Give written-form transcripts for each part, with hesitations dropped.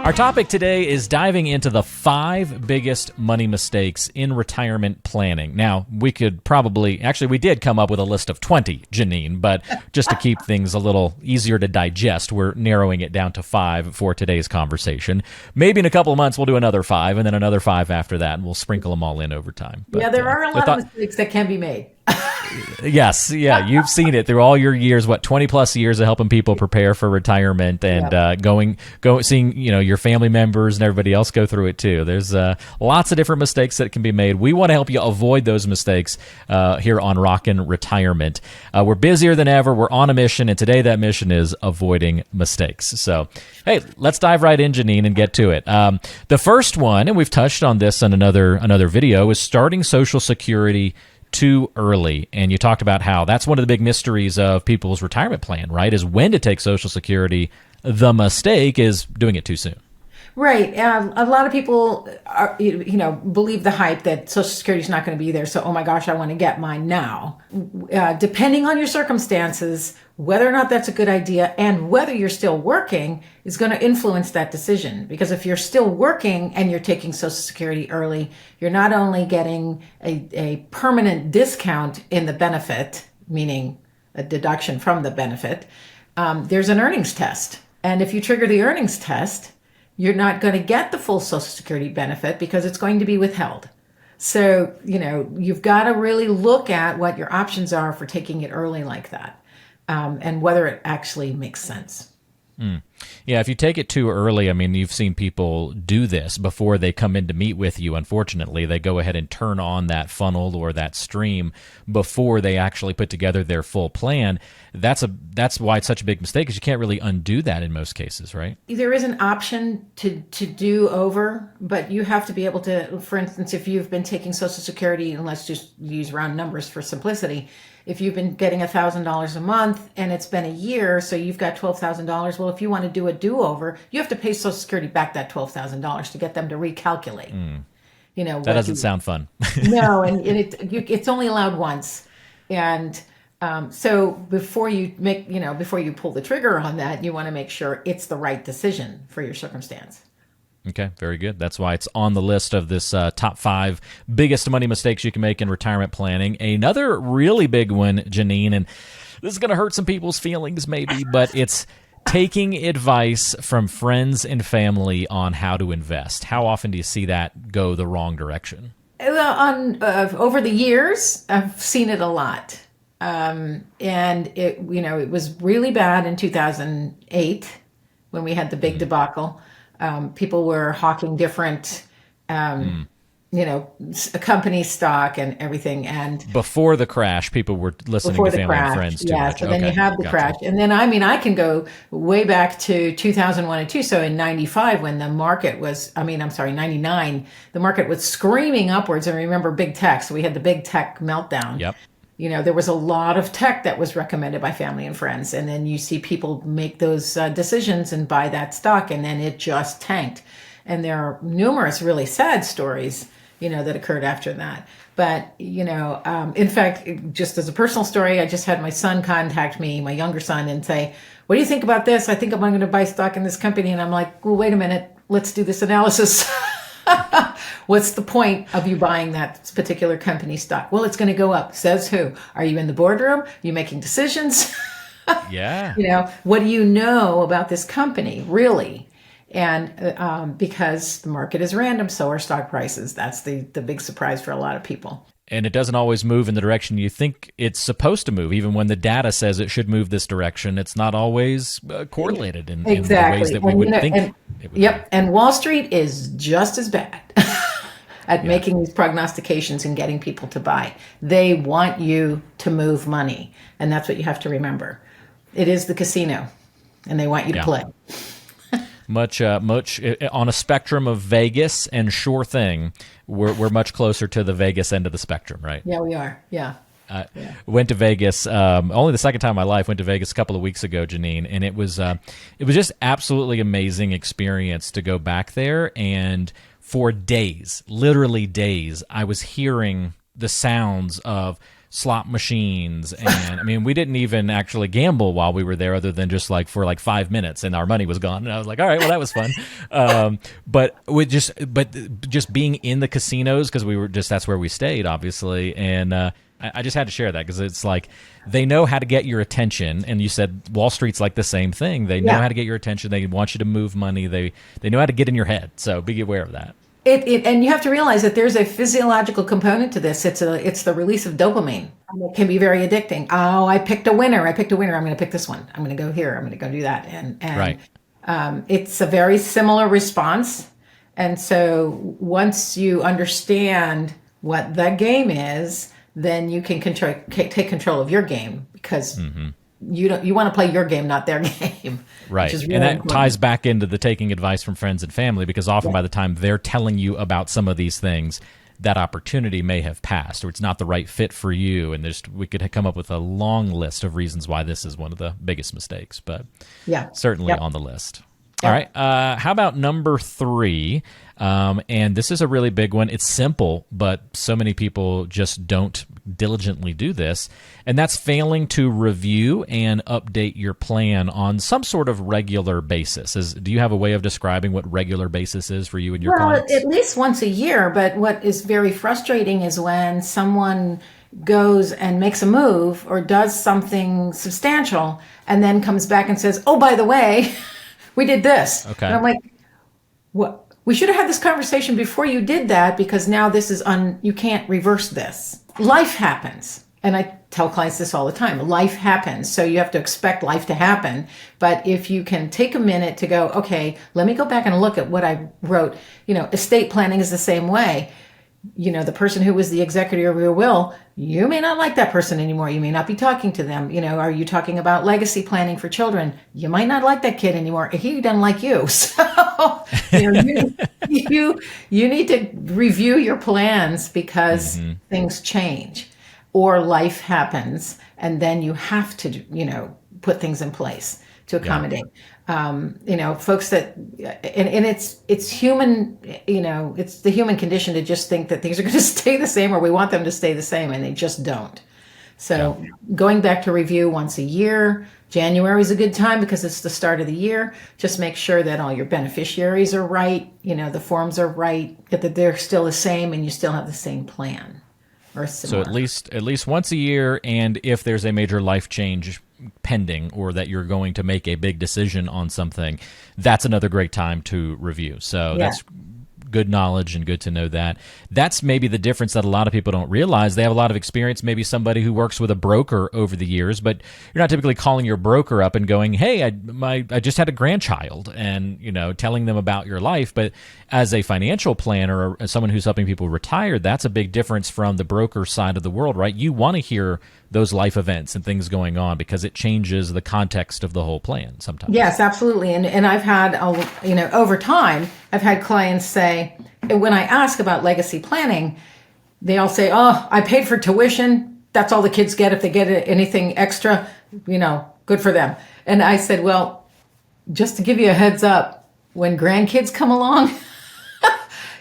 Our topic today is diving into the 5 biggest money mistakes in retirement planning. Now, we could probably, actually we did come up with a list of 20, Janine, but just to keep things a little easier to digest, we're narrowing it down to 5 for today's conversation. Maybe in a couple of months we'll do another 5 and then another 5 after that, and we'll sprinkle them all in over time. But, yeah, there are a lot of mistakes that can be made. Yes, yeah, you've seen it through all your years, 20 plus years of helping people prepare for retirement and seeing, your family members and everybody else go through it too. There's lots of different mistakes that can be made. We want to help you avoid those mistakes here on Rockin' Retirement. We're busier than ever. We're on a mission, and today that mission is avoiding mistakes. So, hey, let's dive right in, Janine, and get to it. The first one, and we've touched on this in another video, is starting Social Security too early. And you talked about how that's one of the big mysteries of people's retirement plan, right? Is when to take Social Security. The mistake is doing it too soon. Right. A lot of people are, believe the hype that Social Security is not going to be there. So, oh my gosh, I want to get mine now. Depending on your circumstances, whether or not that's a good idea and whether you're still working is going to influence that decision. Because if you're still working and you're taking Social Security early, you're not only getting a permanent discount in the benefit, meaning a deduction from the benefit, there's an earnings test. And if you trigger the earnings test, you're not going to get the full Social Security benefit because it's going to be withheld. So, you've got to really look at what your options are for taking it early like that, and whether it actually makes sense. Yeah, if you take it too early, I mean, you've seen people do this before they come in to meet with you. Unfortunately, they go ahead and turn on that funnel or that stream before they actually put together their full plan. That's why it's such a big mistake, because you can't really undo that in most cases, right? There is an option to do over, but you have to be able to, for instance, if you've been taking Social Security, and let's just use round numbers for simplicity, if you've been getting $1,000 a month and it's been a year, so you've got $12,000. Well, if you want to do a do-over, you have to pay Social Security back that $12,000 to get them to recalculate. That doesn't sound fun. No, and it's only allowed once, and so before you pull the trigger on that, you want to make sure it's the right decision for your circumstance. Okay, very good. That's why it's on the list of this top 5 biggest money mistakes you can make in retirement planning. Another really big one, Janine, and this is going to hurt some people's feelings maybe, but it's taking advice from friends and family on how to invest. How often do you see that go the wrong direction? Well, over the years, I've seen it a lot. And it was really bad in 2008 when we had the big debacle. People were hawking different, company stock and everything. And before the crash, people were listening to family and friends too much. So then you have the crash. And then, I can go way back to 2001 and 2. So in 95, when the market was, 99, the market was screaming upwards. And remember big tech. So we had the big tech meltdown. Yep. There was a lot of tech that was recommended by family and friends. And then you see people make those decisions and buy that stock, and then it just tanked. And there are numerous really sad stories, that occurred after that. But, in fact, just as a personal story, I just had my son contact me, my younger son, and say, what do you think about this? I think I'm going to buy stock in this company. And I'm like, well, wait a minute, let's do this analysis. What's the point of you buying that particular company stock? Well, it's going to go up. Says who? Are you in the boardroom? Are you making decisions? Yeah. What do you know about this company, really? And because the market is random, so are stock prices. That's the big surprise for a lot of people. And it doesn't always move in the direction you think it's supposed to move. Even when the data says it should move this direction, it's not always correlated in the ways that we would think it would. Yep. And Wall Street is just as bad at making these prognostications and getting people to buy. They want you to move money. And that's what you have to remember. It is the casino, and they want you to play. Much on a spectrum of Vegas and sure thing, we're much closer to the Vegas end of the spectrum, right? Yeah, we are. Yeah. Went to Vegas only the second time in my life. Went to Vegas a couple of weeks ago, Janine, and it was just absolutely amazing experience to go back there. And for days, literally days, I was hearing the sounds of slot machines. And I mean, we didn't even actually gamble while we were there other than just like for like 5 minutes, and our money was gone. And I was like, all right, well, that was fun. But just being in the casinos, because that's where we stayed, obviously. And I just had to share that because it's like they know how to get your attention. And you said Wall Street's like the same thing. They know how to get your attention. They want you to move money. They know how to get in your head. So be aware of that. And you have to realize that there's a physiological component to this. It's the release of dopamine. It can be very addicting. Oh, I picked a winner. I'm going to pick this one. I'm going to go here. I'm going to go do that. And right. It's a very similar response. And so once you understand what the game is, then you can take control of your game, because you want to play your game, not their game. Right. Really and that important. ties back into the taking advice from friends and family, because often by the time they're telling you about some of these things, that opportunity may have passed, or it's not the right fit for you. And we could come up with a long list of reasons why this is one of the biggest mistakes, but certainly on the list. All right. How about number 3? And this is a really big one. It's simple, but so many people just don't diligently do this. And that's failing to review and update your plan on some sort of regular basis. Do you have a way of describing what regular basis is for you and your clients? At least once a year. But what is very frustrating is when someone goes and makes a move or does something substantial and then comes back and says, oh, by the way, we did this. Okay. And I'm like, what? We should have had this conversation before you did that, because now this is you can't reverse this. Life happens. And I tell clients this all the time. Life happens. So you have to expect life to happen. But if you can take a minute to go, okay, let me go back and look at what I wrote. Estate planning is the same way. The person who was the executor of your will, you may not like that person anymore. You may not be talking to them. Are you talking about legacy planning for children? You might not like that kid anymore. He doesn't like you. So you need to review your plans, because things change or life happens, and then you have to, put things in place to accommodate. Folks that, and it's human, it's the human condition to just think that things are going to stay the same, or we want them to stay the same, and they just don't. So going back to review once a year. January is a good time because it's the start of the year. Just make sure that all your beneficiaries are right, the forms are right, that they're still the same, and you still have the same plan. So at least once a year, and if there's a major life change pending, or that you're going to make a big decision on something, that's another great time to review. So that's good knowledge and good to know that. That's maybe the difference that a lot of people don't realize. They have a lot of experience, maybe somebody who works with a broker over the years, but you're not typically calling your broker up and going, hey, I just had a grandchild, and telling them about your life. But as a financial planner, or as someone who's helping people retire, that's a big difference from the broker side of the world, right? You want to hear those life events and things going on, because it changes the context of the whole plan sometimes. Yes, absolutely. And I've had, over time, I've had clients say, when I ask about legacy planning, they all say, oh, I paid for tuition. That's all the kids get. If they get anything extra, good for them. And I said, well, just to give you a heads up, when grandkids come along,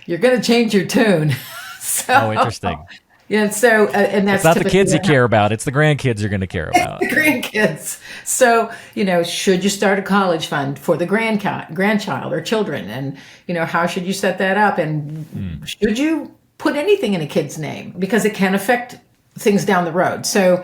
you're going to change your tune. Oh, interesting. Yeah, so and that's it's not the kids you care about; it's the grandkids you're going to care about. The grandkids. So should you start a college fund for the grandchild or children, and how should you set that up, and should you put anything in a kid's name, because it can affect things down the road. So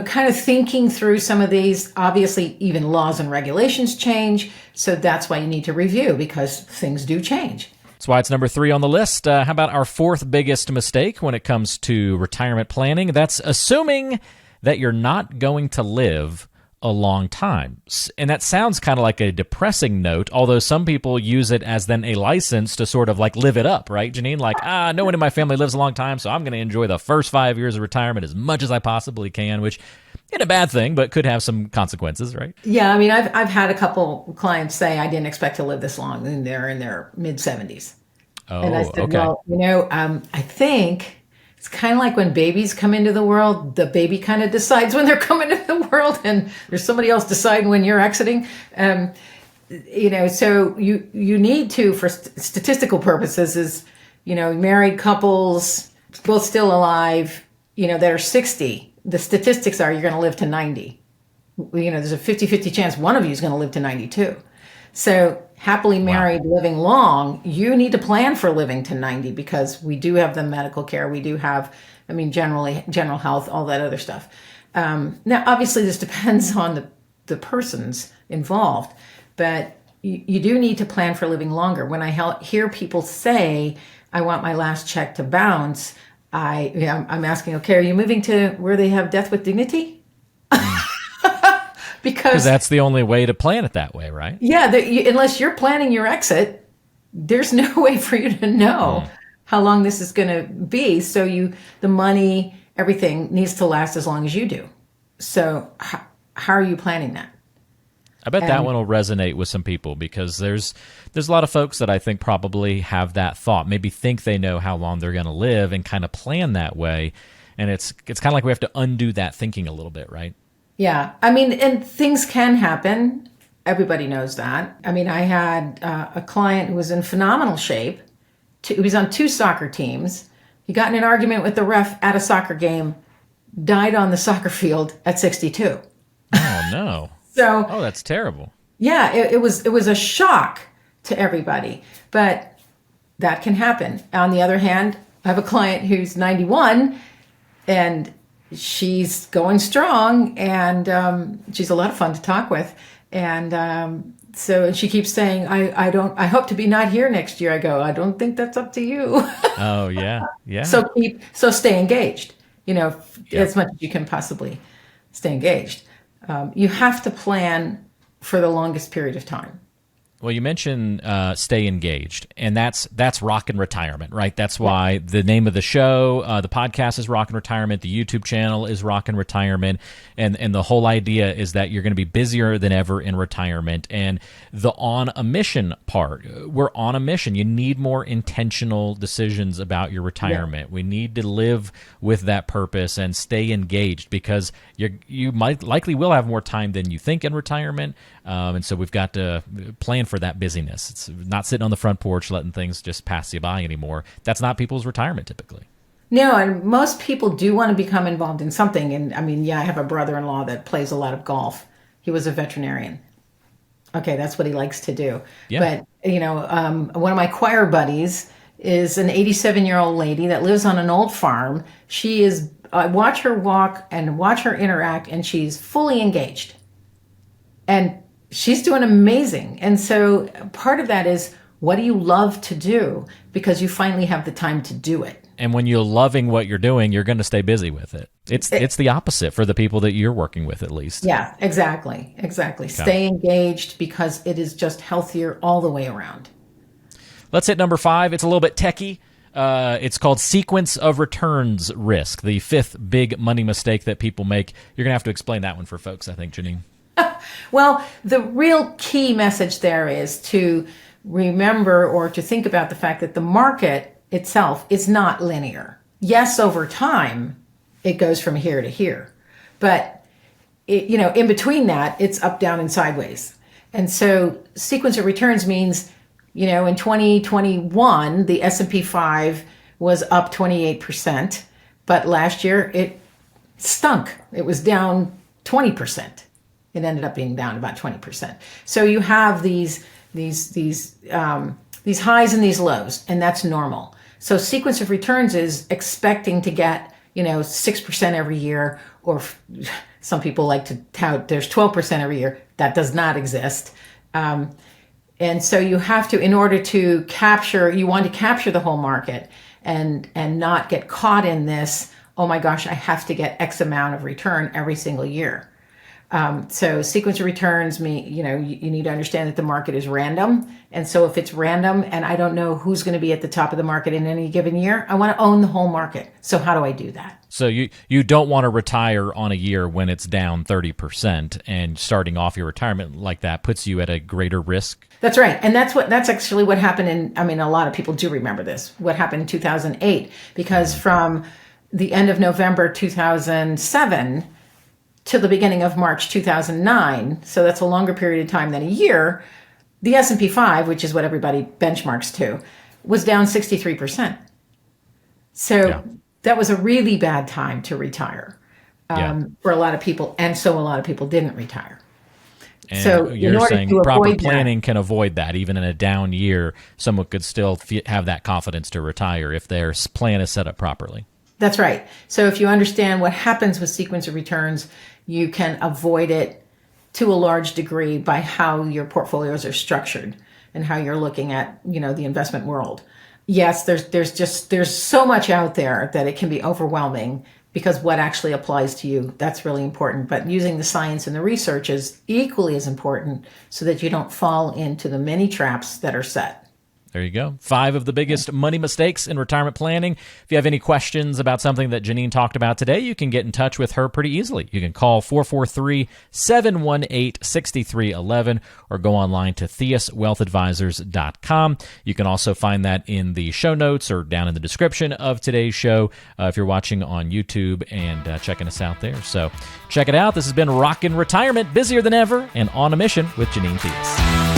kind of thinking through some of these. Obviously, even laws and regulations change, so that's why you need to review, because things do change. That's why it's number 3 on the list. How about our 4th biggest mistake when it comes to retirement planning? That's assuming that you're not going to live a long time. And that sounds kind of like a depressing note, although some people use it as then a license to sort of like live it up, right, Janine? Like, no one in my family lives a long time, so I'm going to enjoy the first 5 years of retirement as much as I possibly can, which isn't a bad thing, but could have some consequences, right? Yeah, I mean, I've had a couple clients say I didn't expect to live this long, and they're in their mid-70s. Oh, and I said, okay. Well, I think it's kind of like when babies come into the world, the baby kind of decides when they're coming into the world, and there's somebody else deciding when you're exiting. So you need to, for statistical purposes, is, married couples, both still alive, that are 60, the statistics are you're going to live to 90. There's a 50-50 chance one of you is going to live to 92. So happily married, living long, you need to plan for living to 90 because we do have the medical care. We do have, general health, all that other stuff. Now, obviously, this depends on the persons involved, but you do need to plan for living longer. When I hear people say, I want my last check to bounce, I'm asking, okay, are you moving to where they have death with dignity? Because that's the only way to plan it that way, right? Yeah, unless you're planning your exit, there's no way for you to know how long this is going to be. So the money, everything needs to last as long as you do. So how are you planning that? I bet that one will resonate with some people because there's a lot of folks that I think probably have that thought, maybe think they know how long they're going to live and kind of plan that way. And it's kind of like we have to undo that thinking a little bit, right? Yeah. And things can happen. Everybody knows that. I had a client who was in phenomenal shape. He was on 2 soccer teams. He got in an argument with the ref at a soccer game, died on the soccer field at 62. Oh, no. Oh, that's terrible. Yeah, it was a shock to everybody. But that can happen. On the other hand, I have a client who's 91 and she's going strong, and she's a lot of fun to talk with. And so she keeps saying, I hope to be not here next year. I go, I don't think that's up to you. Oh, yeah. Yeah. So stay engaged, as much as you can possibly stay engaged. You have to plan for the longest period of time. Well, you mentioned stay engaged, and that's Rockin Retirement, right? That's why the name of the show, the podcast is Rockin Retirement, the YouTube channel is Rockin Retirement, and the whole idea is that you're going to be busier than ever in retirement. And the on a mission part, we're on a mission. You need more intentional decisions about your retirement. Yeah. We need to live with that purpose and stay engaged because you might likely will have more time than you think in retirement. And so we've got to plan for that busyness. It's not sitting on the front porch letting things just pass you by anymore. That's not people's retirement typically. No, and most people do want to become involved in something. And I have a brother-in-law that plays a lot of golf. He was a veterinarian. Okay, that's what he likes to do. Yeah. But, one of my choir buddies is an 87-year-old lady that lives on an old farm. She is, I watch her walk and watch her interact, and she's fully engaged. And she's doing amazing. And so part of that is, what do you love to do? Because you finally have the time to do it. And when you're loving what you're doing, you're going to stay busy with it. It's the opposite for the people that you're working with, at least. Yeah, exactly. Okay. Stay engaged because it is just healthier all the way around. Let's hit number 5. It's a little bit techie. It's called sequence of returns risk, the 5th big money mistake that people make. You're going to have to explain that one for folks, I think, Janine. Well, the real key message there is to remember or to think about the fact that the market itself is not linear. Yes, over time, it goes from here to here. But, in between that, it's up, down, and sideways. And so sequence of returns means, in 2021, the S&P 5 was up 28%. But last year, it stunk. It was down 20%. It ended up being down about 20%. So you have these highs and these lows, and that's normal. So sequence of returns is expecting to get 6% every year, or some people like to tout there's 12% every year. That does not exist. And so you have to, in order to capture, you want to capture the whole market and not get caught in this, oh my gosh, I have to get X amount of return every single year. So sequence of returns mean, you need to understand that the market is random. And so if it's random and I don't know who's going to be at the top of the market in any given year, I want to own the whole market. So how do I do that? So you don't want to retire on a year when it's down 30%, and starting off your retirement like that puts you at a greater risk. That's right. And that's actually what happened a lot of people do remember this, what happened in 2008, because from the end of November 2007 to the beginning of March 2009, so that's a longer period of time than a year, the S&P 5, which is what everybody benchmarks to, was down 63%. So that was a really bad time to retire for a lot of people. And so a lot of people didn't retire. And so you're saying proper planning can avoid that. Even in a down year, someone could still have that confidence to retire if their plan is set up properly. That's right. So if you understand what happens with sequence of returns, you can avoid it to a large degree by how your portfolios are structured and how you're looking at, the investment world. Yes, there's so much out there that it can be overwhelming, because what actually applies to you, that's really important. But using the science and the research is equally as important, so that you don't fall into the many traps that are set. There you go. 5 of the biggest money mistakes in retirement planning. If you have any questions about something that Janine talked about today, you can get in touch with her pretty easily. You can call 443-718-6311 or go online to theuswealthadvisors.com. You can also find that in the show notes or down in the description of today's show if you're watching on YouTube and checking us out there. So check it out. This has been Rockin' Retirement, busier than ever and on a mission with Janine Theus.